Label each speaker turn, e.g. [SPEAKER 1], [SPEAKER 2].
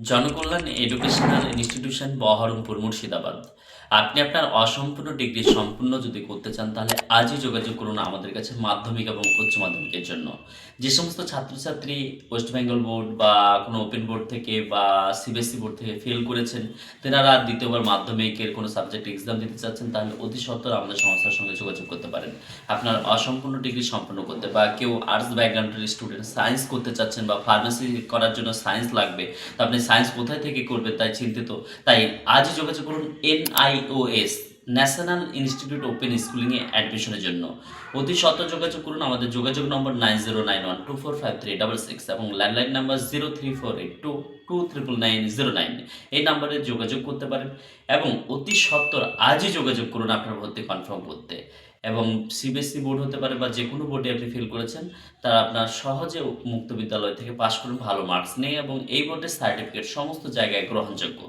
[SPEAKER 1] Janakalyan educational institution Baharampur Murshidabad. আপনি আপনার অসম্পূর্ণ ডিগ্রি সম্পূর্ণ যদি করতে চান তাহলে আজই যোগাযোগ করুন আমাদের কাছে মাধ্যমিক এবং উচ্চ মাধ্যমিকের জন্য। যে সমস্ত ছাত্রছাত্রী ওয়েস্ট বেঙ্গল বোর্ড বা কোনো ওপেন বোর্ড থেকে বা সিবিএসসি বোর্ড থেকে ফেল করেছেন, তেনারা দ্বিতীয়বার মাধ্যমিকের কোনো সাবজেক্ট এক্সাম দিতে চাচ্ছেন তাহলে অতি সত্বর আমাদের সংস্থার সঙ্গে যোগাযোগ করতে পারেন। আপনার অসম্পূর্ণ ডিগ্রি সম্পন্ন করতে বা কেউ আর্টস ব্যাকগ্রাউন্ডের স্টুডেন্ট সায়েন্স করতে চাচ্ছেন বা ফার্মেসি করার জন্য সায়েন্স লাগবে, তো আপনি সায়েন্স কোথায় থেকে করবেন তাই চিন্তিত, তাই আজই যোগাযোগ করুন NIOS ন্যাশনাল ইনস্টিটিউট ওপেন স্কুলিংয়ে অ্যাডমিশনের জন্য। অতি সত্বর যোগাযোগ করুন। আমাদের যোগাযোগ নম্বর 9091245366 এবং ল্যান্ডলাইন নাম্বার 0348229909। এই নাম্বারে যোগাযোগ করতে পারেন এবং অতি সত্বর আজই যোগাযোগ করুন আপনার ভর্তি কনফার্ম করতে। এবং সিবিএসসি বোর্ড হতে পারে বা যে কোনো বোর্ডে আপনি ফেল করেছেন, তারা আপনার সহজে মুক্ত বিদ্যালয় থেকে পাশ করুন ভালো মার্কস নিয়ে, এবং এই বোর্ডের সার্টিফিকেট সমস্ত জায়গায় গ্রহণযোগ্য।